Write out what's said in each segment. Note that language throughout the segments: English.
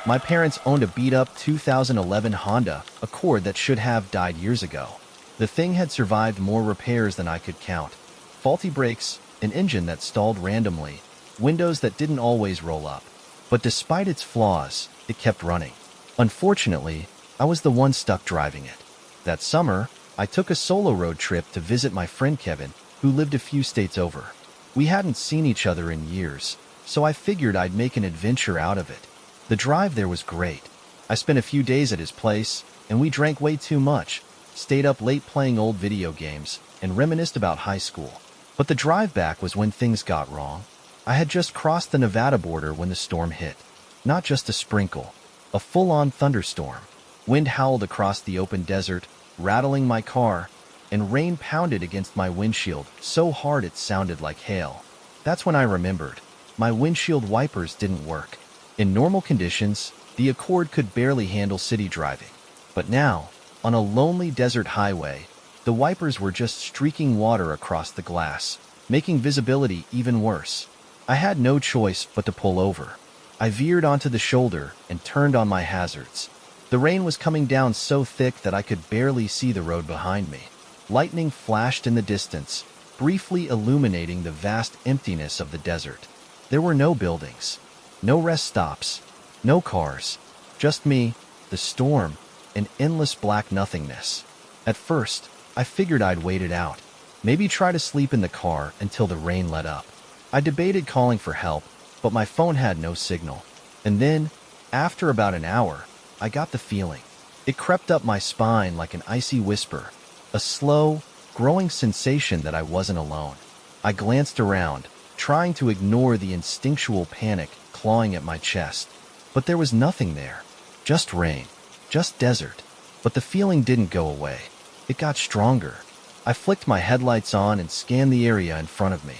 My parents owned a beat-up 2011 Honda Accord that should have died years ago. The thing had survived more repairs than I could count. Faulty brakes, an engine that stalled randomly, windows that didn't always roll up. But despite its flaws, it kept running. Unfortunately, I was the one stuck driving it. That summer, I took a solo road trip to visit my friend Kevin, who lived a few states over. We hadn't seen each other in years, so I figured I'd make an adventure out of it. The drive there was great. I spent a few days at his place, and we drank way too much, stayed up late playing old video games, and reminisced about high school. But the drive back was when things got wrong. I had just crossed the Nevada border when the storm hit. Not just a sprinkle, a full-on thunderstorm. Wind howled across the open desert, rattling my car, and rain pounded against my windshield so hard it sounded like hail. That's when I remembered. My windshield wipers didn't work. In normal conditions, the Accord could barely handle city driving. But now, on a lonely desert highway, the wipers were just streaking water across the glass, making visibility even worse. I had no choice but to pull over. I veered onto the shoulder and turned on my hazards. The rain was coming down so thick that I could barely see the road behind me. Lightning flashed in the distance, briefly illuminating the vast emptiness of the desert. There were no buildings, no rest stops, no cars, just me, the storm, and endless black nothingness. At first, I figured I'd wait it out, maybe try to sleep in the car until the rain let up. I debated calling for help, but my phone had no signal. And then, after about an hour, I got the feeling. It crept up my spine like an icy whisper, a slow, growing sensation that I wasn't alone. I glanced around, trying to ignore the instinctual panic clawing at my chest. But there was nothing there. Just rain. Just desert. But the feeling didn't go away. It got stronger. I flicked my headlights on and scanned the area in front of me.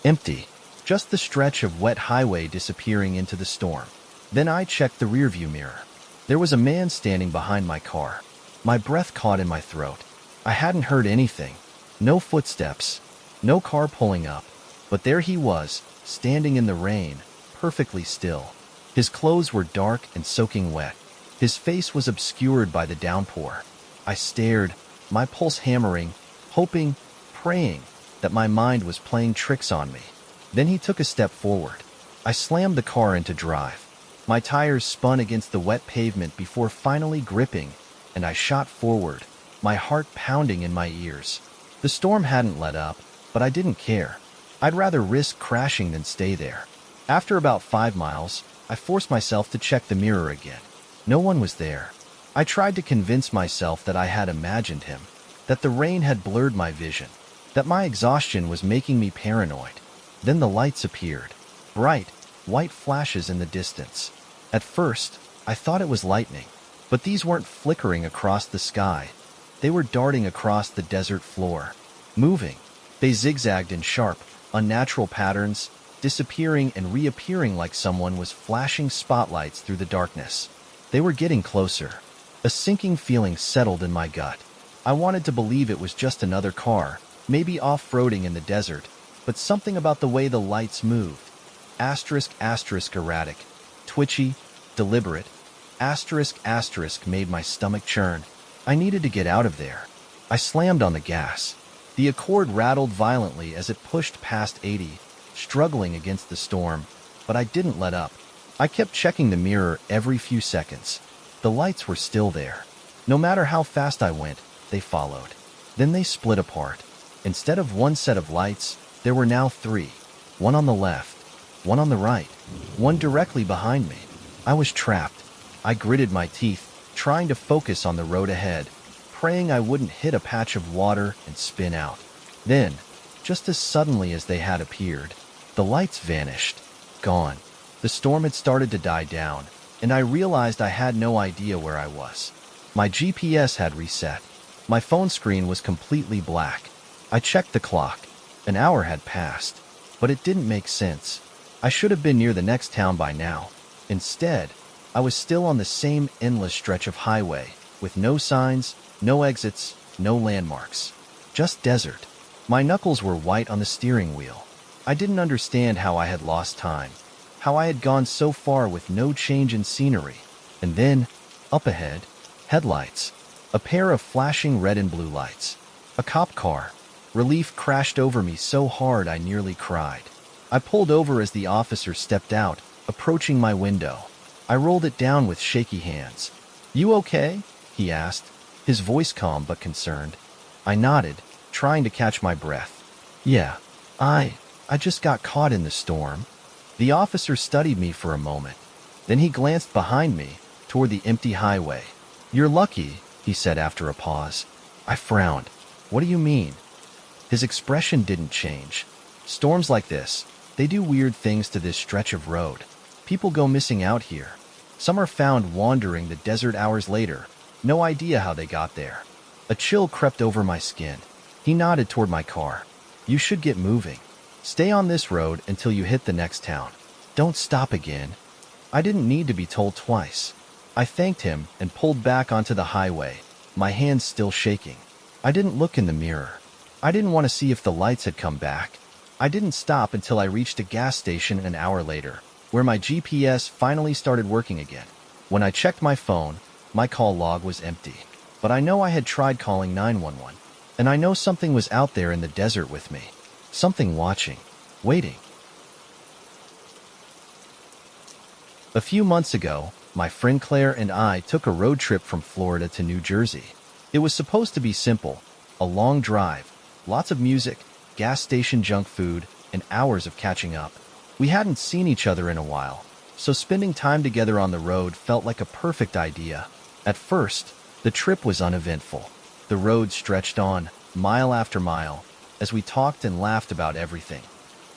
Empty. Just the stretch of wet highway disappearing into the storm. Then I checked the rearview mirror. There was a man standing behind my car. My breath caught in my throat. I hadn't heard anything. No footsteps. No car pulling up. But there he was, standing in the rain, perfectly still. His clothes were dark and soaking wet. His face was obscured by the downpour. I stared, my pulse hammering, hoping, praying that my mind was playing tricks on me. Then he took a step forward. I slammed the car into drive. My tires spun against the wet pavement before finally gripping, and I shot forward, my heart pounding in my ears. The storm hadn't let up, but I didn't care. I'd rather risk crashing than stay there. After about 5 miles, I forced myself to check the mirror again. No one was there. I tried to convince myself that I had imagined him, that the rain had blurred my vision, that my exhaustion was making me paranoid. Then the lights appeared, bright, white flashes in the distance. At first, I thought it was lightning, but these weren't flickering across the sky. They were darting across the desert floor, moving. They zigzagged in sharp, unnatural patterns, disappearing and reappearing like someone was flashing spotlights through the darkness. They were getting closer. A sinking feeling settled in my gut. I wanted to believe it was just another car, maybe off-roading in the desert, but something about the way the lights moved. Asterisk, asterisk, erratic, twitchy, deliberate. Asterisk, asterisk made my stomach churn. I needed to get out of there. I slammed on the gas. The Accord rattled violently as it pushed past 80, struggling against the storm, but I didn't let up. I kept checking the mirror every few seconds. The lights were still there. No matter how fast I went, they followed. Then they split apart. Instead of one set of lights, there were now 3. One on the left, one on the right, one directly behind me. I was trapped. I gritted my teeth, trying to focus on the road ahead, praying I wouldn't hit a patch of water and spin out. Then, just as suddenly as they had appeared, the lights vanished. Gone. The storm had started to die down, and I realized I had no idea where I was. My GPS had reset. My phone screen was completely black. I checked the clock. An hour had passed, but it didn't make sense. I should have been near the next town by now. Instead, I was still on the same endless stretch of highway, with no signs, no exits, no landmarks. Just desert. My knuckles were white on the steering wheel. I didn't understand how I had lost time, how I had gone so far with no change in scenery. And then, up ahead, headlights. A pair of flashing red and blue lights. A cop car. Relief crashed over me so hard I nearly cried. I pulled over as the officer stepped out, approaching my window. I rolled it down with shaky hands. "You okay?" he asked, his voice calm but concerned. I nodded, trying to catch my breath. "Yeah, I just got caught in the storm." The officer studied me for a moment. Then he glanced behind me, toward the empty highway. "You're lucky," he said after a pause. I frowned. "What do you mean?" His expression didn't change. "Storms like this, they do weird things to this stretch of road. People go missing out here. Some are found wandering the desert hours later. No idea how they got there." A chill crept over my skin. He nodded toward my car. "You should get moving. Stay on this road until you hit the next town. Don't stop again." I didn't need to be told twice. I thanked him and pulled back onto the highway, my hands still shaking. I didn't look in the mirror. I didn't want to see if the lights had come back. I didn't stop until I reached a gas station an hour later, where my GPS finally started working again. When I checked my phone, my call log was empty. But I know I had tried calling 911, and I know something was out there in the desert with me. Something watching, waiting. A few months ago, my friend Claire and I took a road trip from Florida to New Jersey. It was supposed to be simple, a long drive, lots of music, gas station junk food, and hours of catching up. We hadn't seen each other in a while, so spending time together on the road felt like a perfect idea. At first, the trip was uneventful. The road stretched on, mile after mile, as we talked and laughed about everything.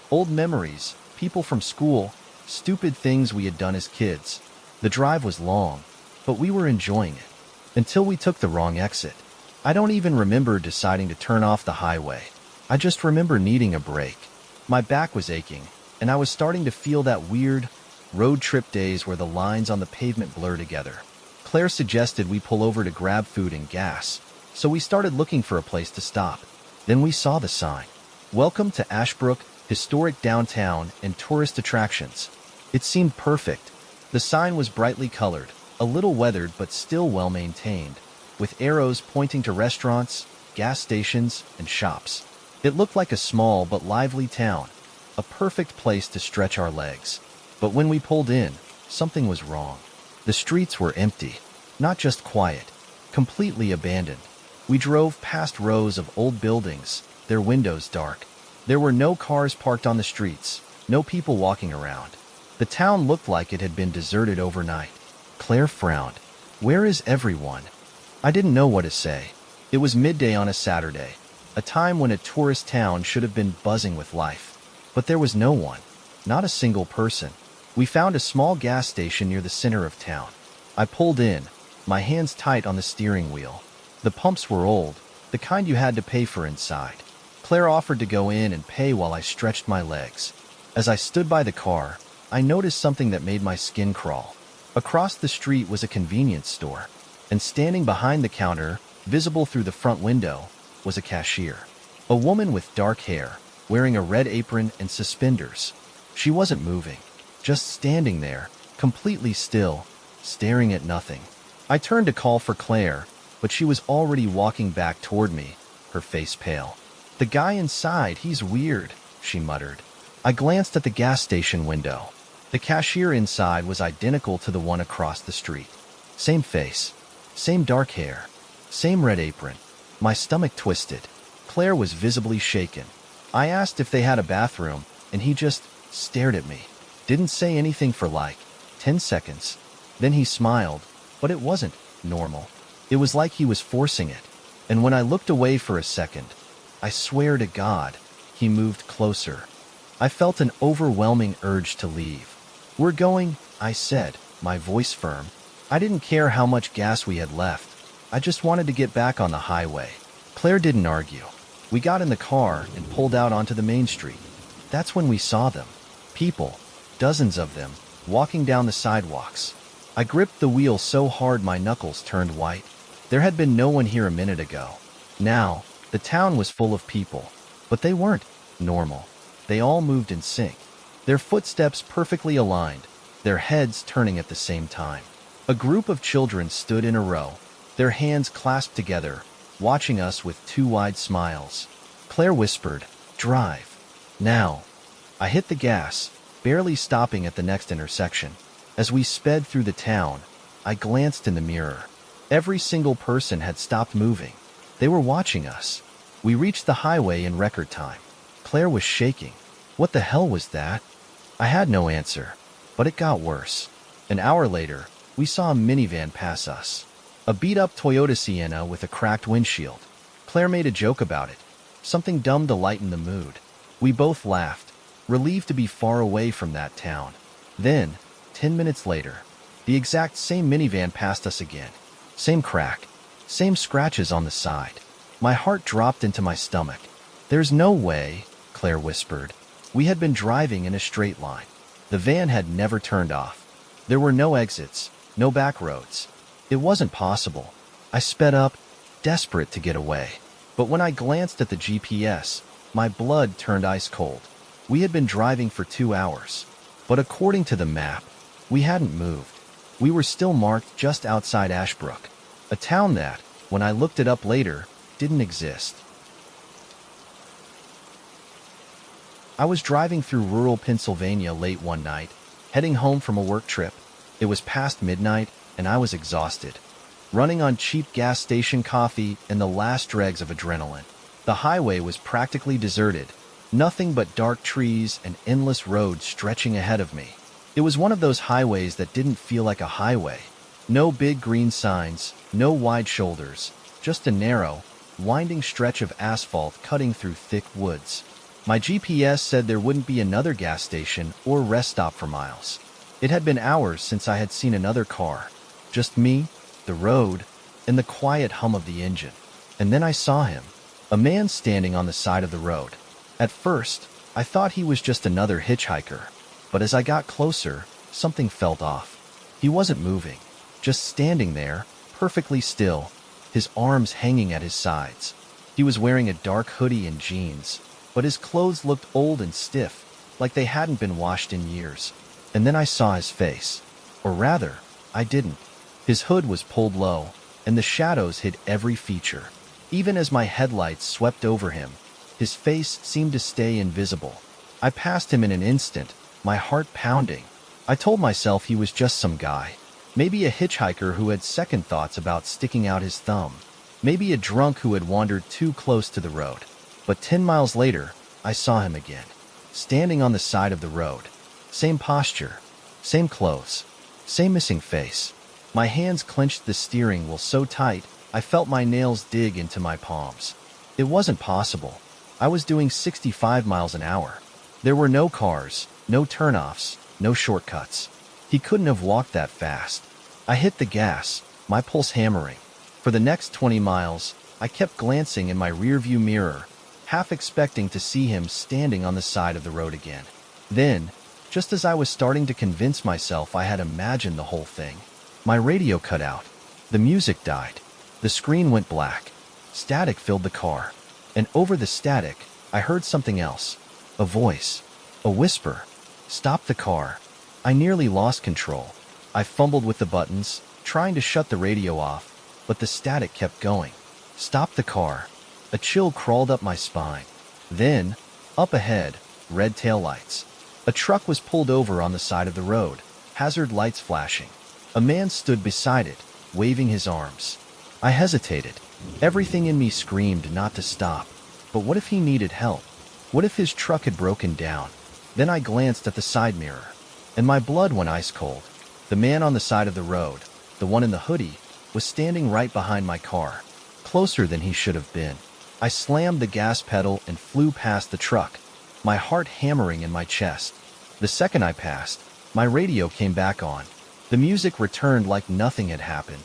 Old memories, people from school, stupid things we had done as kids. The drive was long, but we were enjoying it. Until we took the wrong exit. I don't even remember deciding to turn off the highway. I just remember needing a break. My back was aching, and I was starting to feel that weird road trip days where the lines on the pavement blur together. Claire suggested we pull over to grab food and gas, so we started looking for a place to stop. Then we saw the sign. "Welcome to Ashbrook, historic downtown and tourist attractions." It seemed perfect. The sign was brightly colored, a little weathered but still well maintained, with arrows pointing to restaurants, gas stations, and shops. It looked like a small but lively town, a perfect place to stretch our legs. But when we pulled in, something was wrong. The streets were empty, not just quiet, completely abandoned. We drove past rows of old buildings, their windows dark. There were no cars parked on the streets, no people walking around. The town looked like it had been deserted overnight. Claire frowned. "Where is everyone?" I didn't know what to say. It was midday on a Saturday, a time when a tourist town should have been buzzing with life. But there was no one, not a single person. We found a small gas station near the center of town. I pulled in, my hands tight on the steering wheel. The pumps were old, the kind you had to pay for inside. Claire offered to go in and pay while I stretched my legs. As I stood by the car, I noticed something that made my skin crawl. Across the street was a convenience store, and standing behind the counter, visible through the front window, was a cashier. A woman with dark hair, wearing a red apron and suspenders. She wasn't moving, just standing there, completely still, staring at nothing. I turned to call for Claire, but she was already walking back toward me, her face pale. "The guy inside, he's weird," she muttered. I glanced at the gas station window. The cashier inside was identical to the one across the street. Same face, same dark hair, same red apron. My stomach twisted. Claire was visibly shaken. I asked if they had a bathroom, and he just stared at me. Didn't say anything for like 10 seconds. Then he smiled, but it wasn't normal. It was like he was forcing it. And when I looked away for a second, I swear to God, he moved closer. I felt an overwhelming urge to leave. "We're going," I said, my voice firm. I didn't care how much gas we had left. I just wanted to get back on the highway. Claire didn't argue. We got in the car and pulled out onto the main street. That's when we saw them. People, dozens of them, walking down the sidewalks. I gripped the wheel so hard my knuckles turned white. There had been no one here a minute ago. Now, the town was full of people, but they weren't normal. They all moved in sync, their footsteps perfectly aligned, their heads turning at the same time. A group of children stood in a row, their hands clasped together, watching us with two wide smiles. Claire whispered, "Drive. Now." I hit the gas, barely stopping at the next intersection. As we sped through the town, I glanced in the mirror. Every single person had stopped moving. They were watching us. We reached the highway in record time. Claire was shaking. What the hell was that? I had no answer, but it got worse. An hour later, we saw a minivan pass us. A beat-up Toyota Sienna with a cracked windshield. Claire made a joke about it, something dumb to lighten the mood. We both laughed, relieved to be far away from that town. Then, 10 minutes later, the exact same minivan passed us again. Same crack, same scratches on the side. My heart dropped into my stomach. "There's no way," Claire whispered. We had been driving in a straight line. The van had never turned off. There were no exits, no back roads. It wasn't possible. I sped up, desperate to get away. But when I glanced at the GPS, my blood turned ice cold. We had been driving for 2 hours. But according to the map, we hadn't moved. We were still marked just outside Ashbrook, a town that, when I looked it up later, didn't exist. I was driving through rural Pennsylvania late one night, heading home from a work trip. It was past midnight, and I was exhausted, running on cheap gas station coffee and the last dregs of adrenaline. The highway was practically deserted, nothing but dark trees and endless roads stretching ahead of me. It was one of those highways that didn't feel like a highway. No big green signs, no wide shoulders, just a narrow, winding stretch of asphalt cutting through thick woods. My GPS said there wouldn't be another gas station or rest stop for miles. It had been hours since I had seen another car. Just me, the road, and the quiet hum of the engine. And then I saw him, a man standing on the side of the road. At first, I thought he was just another hitchhiker. But as I got closer, something felt off. He wasn't moving, just standing there, perfectly still, his arms hanging at his sides. He was wearing a dark hoodie and jeans, but his clothes looked old and stiff, like they hadn't been washed in years. And then I saw his face. Or rather, I didn't. His hood was pulled low, and the shadows hid every feature. Even as my headlights swept over him, his face seemed to stay invisible. I passed him in an instant, my heart pounding. I told myself he was just some guy. Maybe a hitchhiker who had second thoughts about sticking out his thumb. Maybe a drunk who had wandered too close to the road. But 10 miles later, I saw him again, standing on the side of the road. Same posture, same clothes, same missing face. My hands clenched the steering wheel so tight, I felt my nails dig into my palms. It wasn't possible. I was doing 65 miles an hour. There were no cars, no turnoffs, no shortcuts. He couldn't have walked that fast. I hit the gas, my pulse hammering. For the next 20 miles, I kept glancing in my rearview mirror, half expecting to see him standing on the side of the road again. Then, just as I was starting to convince myself I had imagined the whole thing, my radio cut out. The music died. The screen went black. Static filled the car. And over the static, I heard something else. A voice. A whisper. "Stop the car." I nearly lost control. I fumbled with the buttons, trying to shut the radio off, but the static kept going. "Stop the car." A chill crawled up my spine. Then, up ahead, red taillights. A truck was pulled over on the side of the road, hazard lights flashing. A man stood beside it, waving his arms. I hesitated. Everything in me screamed not to stop. But what if he needed help? What if his truck had broken down? Then I glanced at the side mirror, and my blood went ice cold. The man on the side of the road, the one in the hoodie, was standing right behind my car, closer than he should have been. I slammed the gas pedal and flew past the truck, my heart hammering in my chest. The second I passed, my radio came back on. The music returned like nothing had happened.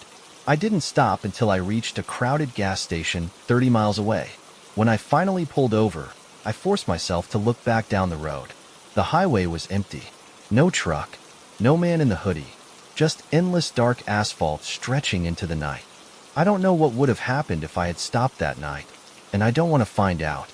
I didn't stop until I reached a crowded gas station 30 miles away. When I finally pulled over, I forced myself to look back down the road. The highway was empty. No truck, no man in the hoodie, just endless dark asphalt stretching into the night. I don't know what would have happened if I had stopped that night, and I don't want to find out.